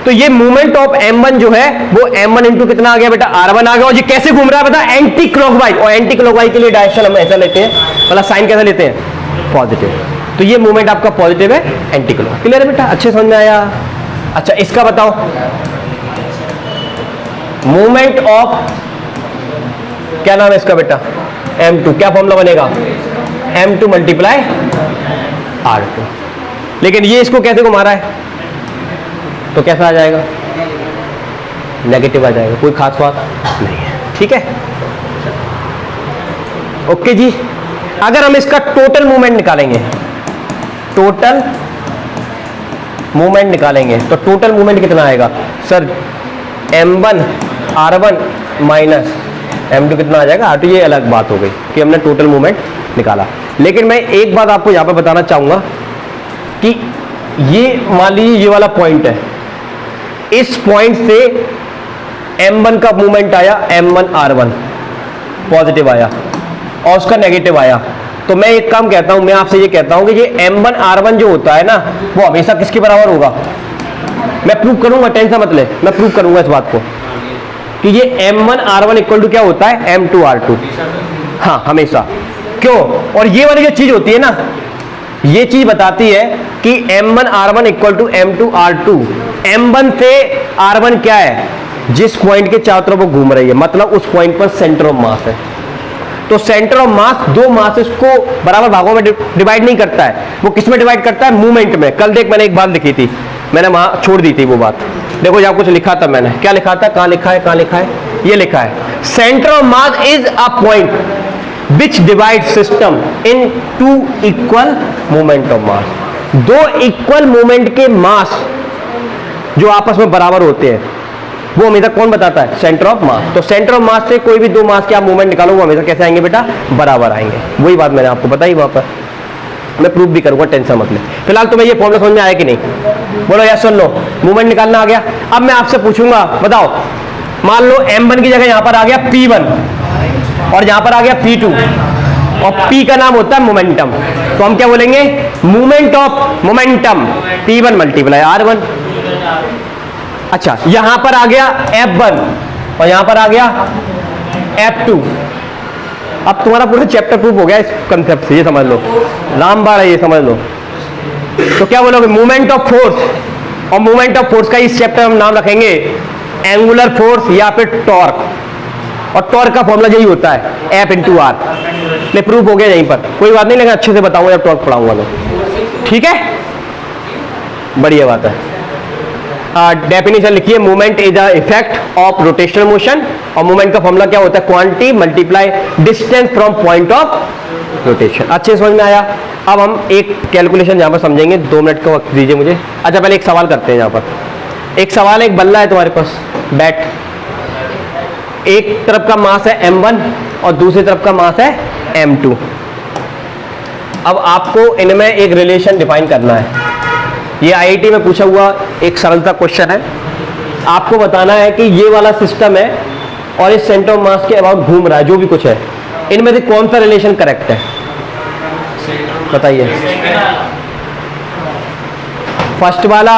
तो ये मूवमेंट ऑफ m1 जो है वो m1 इंटू कितना आ गया बेटा? r1 आ गया। और ये कैसे घूम रहा है बता? Anti clockwise. और एंटी क्लॉकवाइज के लिए डायरेक्शन हम ऐसा लेते हैं, मतलब साइन कैसा लेते हैं? पॉजिटिव। तो ये मूवमेंट आपका पॉजिटिव है, एंटी क्लॉक। क्लियर है बेटा? अच्छे समझ में आया? अच्छा इसका बताओ, मूवमेंट ऑफ, क्या नाम है इसका बेटा? m2। क्या फॉर्मूला बनेगा? m2 multiply r2। लेकिन ये इसको कैसे घुमा रहा है तो कैसा आ जाएगा? नेगेटिव आ जाएगा। कोई खास बात नहीं है। ठीक है, ओके जी। अगर हम इसका टोटल मूवमेंट निकालेंगे, टोटल मूवमेंट निकालेंगे तो टोटल मूवमेंट कितना आएगा? Sir m1 r1 minus m2 कितना आ जाएगा? r2। ये अलग बात हो गई कि हमने टोटल मूवमेंट निकाला। लेकिन मैं एक बात आपको यहां पर बताना चाहूंगा कि ये मान लीजिए ये वाला पॉइंट है, इस पॉइंट से m1 का मूवमेंट आया, m1 r1 पॉजिटिव आया और उसका नेगेटिव आया। तो मैं एक काम कहता हूं, मैं आपसे ये कहता हूं कि ये m1 r1 जो होता है ना वो हमेशा किसके बराबर होगा? मैं प्रूव करूंगा, टेंशन मत ले, मैं प्रूव करूंगा इस बात को कि ये m1 r1 इक्वल टू क्या होता है? m2 r2। हाँ हमेशा। क्यों? और ये वाली जो चीज होती है ना, ये चीज बताती है कि m1 r1 equal to m2 r2। m1 से r1 क्या है? जिस पॉइंट के चारों तरफ वो घूम रही है, मतलब उस पॉइंट पर सेंटर ऑफ मास है। तो सेंटर ऑफ मास दो मासेस को बराबर भागों में डिवाइड नहीं करता है, वो किस में डिवाइड करता है? मूवमेंट में। कल देख मैंने एक बात लिखी थी, मैंने वहां छोड़ दी थी वो बात। देखो यहाँ कुछ लिखा था मैंने, क्या लिखा था, कहां लिखा है, कहां लिखा है, ये लिखा है centre of mass is a point which divide system in two equal movement of mass. दो इक्वल मूवमेंट के मास जो आपस में बराबर होते हैं वो हमेशा कौन बताता है? सेंटर ऑफ मास। तो सेंटर ऑफ मास से कोई भी दो मास के आप मूवमेंट निकालो वो हमेशा कैसे आएंगे बेटा? बराबर आएंगे। वही बात मैंने आपको बताई वहां पर, मैं प्रूफ भी करूंगा, टेंशन मत ले। फिलहाल तुम्हें ये फॉर्मूला समझ में आया कि नहीं? बोलो यस और नो। मूवमेंट निकालना आ गया। अब मैं आपसे पूछूंगा, बताओ, मान लो m1 की जगह यहां पर आ गया p1 और यहां पर आ गया p2 और p का नाम होता है मोमेंटम, तो हम क्या बोलेंगे? Movement of momentum p1 multiply r1। अच्छा, यहां पर आ गया F1 और यहां पर आ गया F2। अब तुम्हारा पूरा चैप्टर प्रूफ हो गया इस कंसेप्ट से, ये समझ लो, रामबाण है ये, समझ लो। तो क्या बोलोगे? मूवमेंट ऑफ फोर्स, और मूवमेंट ऑफ फोर्स का इस चैप्टर में हम नाम रखेंगे एंगुलर फोर्स या फिर टॉर्क, और टॉर्क का फॉर्मूला यही होता है F × R। ले प्रूफ हो गया यहीं पर, कोई बात नहीं, लेकिन अच्छे से बताऊंगा जब टॉर्क पढ़ाऊंगा तो, ठीक है? बढ़िया बात है। डेफिनेशन लिखिए, movement is a effect of rotational motion, और मूवमेंट का फॉर्मूला क्या होता है? Quantity multiply distance from point of rotation. अच्छे समझ में आया? अब हम एक कैलकुलेशन यहां पर समझेंगे, 2 मिनट का वक्त दीजिए मुझे। अच्छा, पहले एक सवाल करते हैं। यहां पर एक सवाल है, एक बल्ला है तुम्हारे पास, बैट, एक तरफ का मास है m1 और दूसरी तरफ का मास है m2। अब आपको इनमें एक रिलेशन डिफाइन करना है। ये आईआईटी में पूछा हुआ एक सरलता क्वेश्चन है। आपको बताना है कि ये वाला सिस्टम है और इस सेंटर ऑफ मास के अबाउट घूम रहा है, जो भी कुछ है, इनमें से कौन सा रिलेशन करेक्ट है? बताइए। फर्स्ट वाला,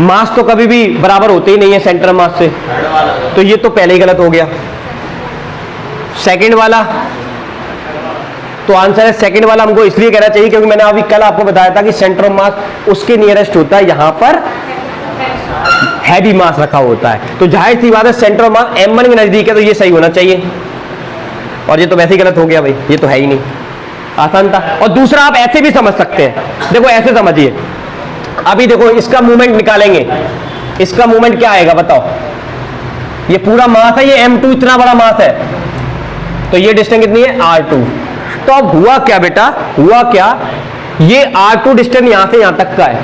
मास तो कभी भी बराबर होते ही नहीं है सेंटर ऑफ मास से, तो ये तो पहले ही गलत हो गया। सेकंड वाला, तो आंसर है सेकंड वाला, हमको इसलिए कहना चाहिए क्योंकि मैंने अभी कल आपको बताया था कि सेंटर ऑफ मास उसके नियरेस्ट होता है, यहां पर हैवी मास रखा होता है, तो जाहिर सी बात है सेंटर ऑफ मास m1 के नजदीक है, तो ये सही होना चाहिए। और ये तो वैसे ही गलत हो गया भाई, ये तो है ही नहीं। आसान था। और दूसरा आप ऐसे भी समझ सकते हैं, देखो ऐसे समझिए, अभी देखो इसका मूवमेंट निकालेंगे, इसका मूवमेंट क्या आएगा बताओ? ये पूरा मास है, ये m2 इतना बड़ा मास है, तो ये डिस्टेंस कितनी है? r2। तो अब हुआ क्या बेटा, हुआ क्या, ये r2 डिस्टेंस यहां से यहां तक का है,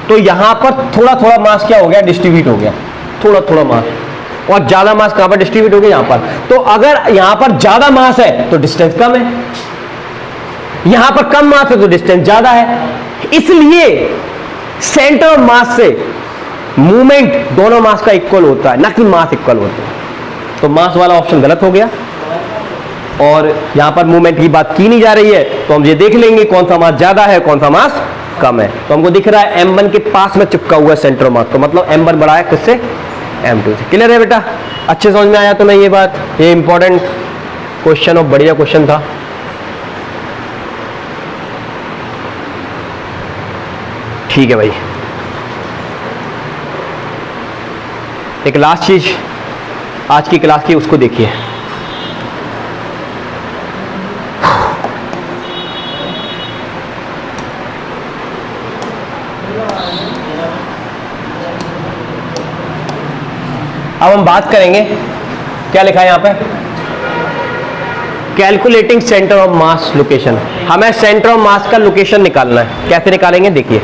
तो यहां पर थोड़ा थोड़ा मास क्या हो गया? डिस्ट्रीब्यूट हो गया, थोड़ा थोड़ा मास, और ज्यादा मास कहां पर डिस्ट्रीब्यूट हो गया? यहां पर। तो अगर यहां पर ज्यादा मास है तो डिस्टेंस कम है, यहां पर कम मास है तो डिस्टेंस ज्यादा है, इसलिए सेंटर ऑफ मास से मूवमेंट दोनों मास का इक्वल होता है, ना कि मास इक्वल होता है। तो मास वाला ऑप्शन गलत हो गया, और यहां पर मूवमेंट की बात की नहीं जा रही है, तो हम ये देख लेंगे कौन सा मास ज्यादा है, कौन सा मास कम है। तो हमको दिख रहा है m1 के पास में चिपका हुआ है सेंटर ऑफ मास, तो मतलब m1 बड़ा है किससे? m2 से। क्लियर है बेटा? अच्छे समझ में आया तो नहीं ये बात? ये इंपॉर्टेंट क्वेश्चन और बढ़िया क्वेश्चन था। ठीक है भाई, एक लास्ट चीज आज की क्लास की, उसको देखिए। अब हम बात करेंगे, क्या लिखा है यहां पे? Calculating centre of mass location. हमें सेंटर ऑफ मास का लोकेशन निकालना है। कैसे निकालेंगे देखिए,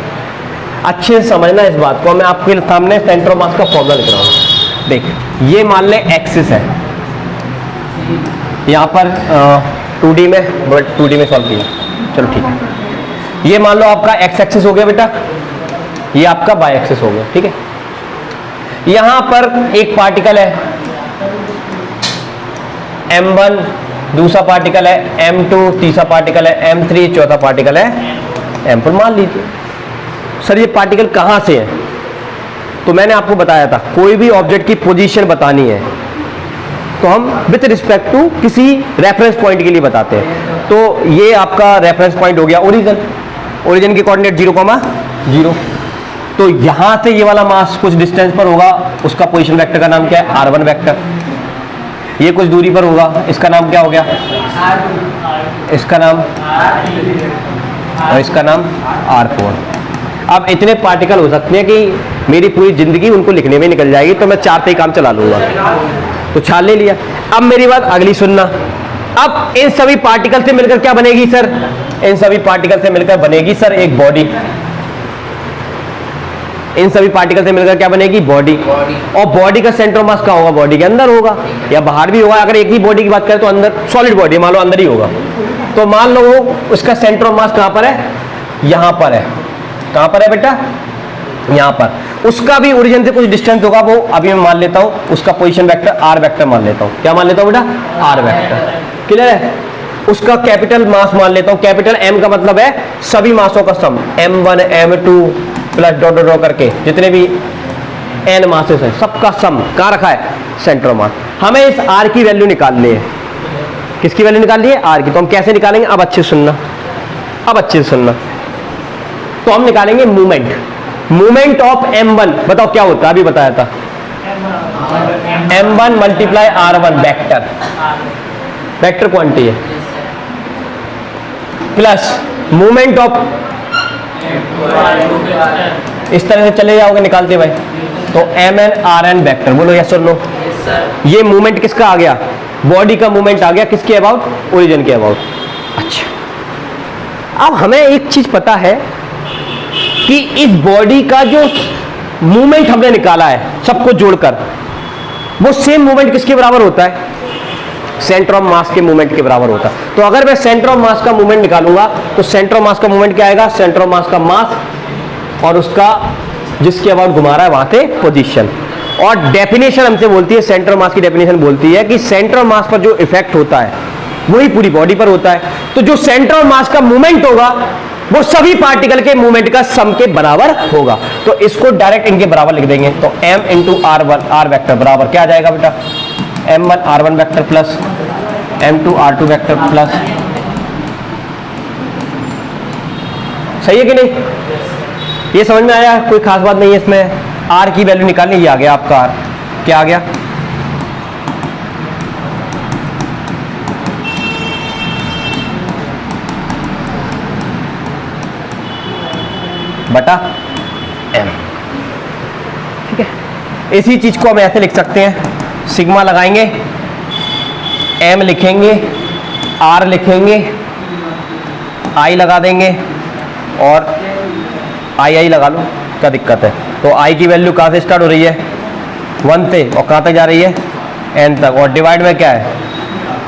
अच्छे से समझना इस बात को। मैं आपके सामने सेंटर ऑफ मास का फॉर्मूला लिख रहा हूं। देख, ये मान ले एक्सिस है, यहां पर 2D में, बट 2D में सॉल्व किया, चलो ठीक है। ये मान लो आपका एक्स एक्सिस हो गया बेटा, ये आपका वाई एक्सिस हो गया, ठीक है। यहां पर एक पार्टिकल है m1, दूसरा पार्टिकल है m2, तीसरा पार्टिकल है m3, चौथा पार्टिकल है m4। मान लीजिए सर ये पार्टिकल कहां से है, तो मैंने आपको बताया था कोई भी ऑब्जेक्ट की पोजीशन बतानी है तो हम विथ रिस्पेक्ट टू किसी रेफरेंस पॉइंट के लिए बताते हैं। तो ये आपका रेफरेंस पॉइंट हो गया ओरिजिन, ओरिजिन के कोऑर्डिनेट 0,0। तो यहां से ये वाला मास कुछ डिस्टेंस पर होगा, उसका पोजीशन वेक्टर का नाम क्या है? r1 vector. ये कुछ दूरी पर होगा, इसका नाम क्या हो गया, इसका नाम, और इसका नाम R4। अब इतने पार्टिकल हो सकते हैं कि मेरी पूरी जिंदगी उनको लिखने में निकल जाएगी, तो मैं 4 पे ही काम चला लूंगा। तो 4 ले लिया। अब मेरी बात अगली सुनना, अब इन सभी पार्टिकल से मिलकर क्या बनेगी सर, इन सभी पार्टिकल से मिलकर बनेगी सर एक बॉडी। इन सभी पार्टिकल से मिलकर क्या बनेगी, बॉडी। और बॉडी का सेंटर ऑफ मास कहाँ होगा, बॉडी के अंदर होगा या बाहर भी होगा। अगर एक ही बॉडी की बात करें तो अंदर, सॉलिड बॉडी मान लो अंदर ही होगा, तो मान लो वो उसका सेंटर ऑफ मास कहां पर है, यहां पर है। कहां पर है बेटा, यहां पर। उसका भी ओरिजिन से कुछ डिस्टेंस होगा, वो अभी मैं मान लेता हूं उसका पोजीशन वेक्टर R वेक्टर मान लेता हूं। क्या मान लेता हूं बेटा, R वेक्टर। क्लियर है। उसका कैपिटल मास मान लेता हूं, कैपिटल M का मतलब है सभी मासों का सम, M1 M2 plus dot dot करके जितने भी n मासेस हैं सबका सम कहां रखा है, सेंटर ऑफ मास। हमें इस R की वैल्यू निकालनी है। किसकी वैल्यू निकालनी है, R की। तो हम कैसे निकालेंगे, अब अच्छे से सुनना, अब अच्छे से सुनना। तो हम निकालेंगे मूवमेंट, मूवमेंट ऑफ M1। बताओ क्या होता है, अभी बताया था, M1 multiply R1 vector, vector quantity है, प्लस मूवमेंट ऑफ, इस तरह से चले जाओगे निकालते भाई, तो MN RN वेक्टर। बोलो यस और नो। ये मूवमेंट किसका आ गया, बॉडी का मूवमेंट आ गया, किसके अबाउट, ओरिजिन के अबाउट। अच्छा, अब हमें एक चीज पता है कि इस बॉडी का जो मूवमेंट हमने निकाला है सबको जोड़कर, वो सेम मूवमेंट किसके बराबर होता है, सेंटर ऑफ मास के मूवमेंट के बराबर होता है। तो अगर मैं सेंटर ऑफ मास का मूवमेंट निकालूंगा तो सेंटर ऑफ मास का मूवमेंट क्या आएगा, सेंटर ऑफ मास का मास और उसका जिसके अबाउट घुमा रहा है वहां से पोजीशन। और डेफिनेशन हमसे बोलती है, सेंटर ऑफ मास की डेफिनेशन बोलती है कि सेंटर ऑफ मास पर जो इफेक्ट होता है वही पूरी बॉडी पर होता है। तो जो सेंटर ऑफ मास का मूवमेंट होगा वो सभी पार्टिकल के मूवमेंट का सम के बराबर होगा। तो इसको डायरेक्ट इनके बराबर लिख देंगे। तो M इंटू R वेक्टर बराबर क्या आ जाएगा बेटा, M1 R1 vector plus M2 R2 vector plus, सही है कि नहीं, ये समझ में आया, कोई खास बात नहीं है इसमें। R की वैल्यू निकालनी, ये आ गया आपका R, क्या आ गया, बटा M। ठीक है, इसी चीज को हम ऐसे लिख सकते हैं, सिग्मा लगाएंगे, M लिखेंगे, R लिखेंगे, I लगा देंगे और I लगा लो, क्या दिक्कत है। तो I की वैल्यू कहाँ से स्टार्ट हो रही है, 1 से, और कहाँ तक जा रही है, N तक, और डिवाइड में क्या है,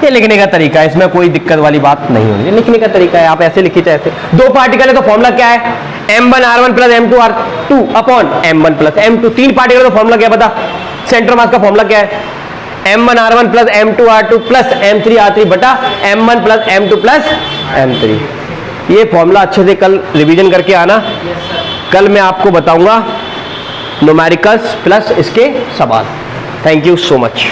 ये लिखने का तरीका है, इसमें कोई दिक्कत वाली बात नहीं होगी, लिखने का तरीका है, आप ऐसे लिखिए चाहे ऐसे। 2 पार्टिकल है तो फॉर्मूला क्या है, M1 R1 plus M2 R2 upon M1 plus M2। 3 particle तो फॉर्मूला क्या बता, सेंटर मास का फॉर्मूला क्या है, M1 R1 plus M2 R2 plus M3 R3 बटा M1 plus M2 plus M3। ये फॉर्मूला अच्छे से कल रिवीजन करके आना, कल मैं आपको बताऊंगा न्यूमेरिकल्स प्लस इसके सवाल। Thank you so much.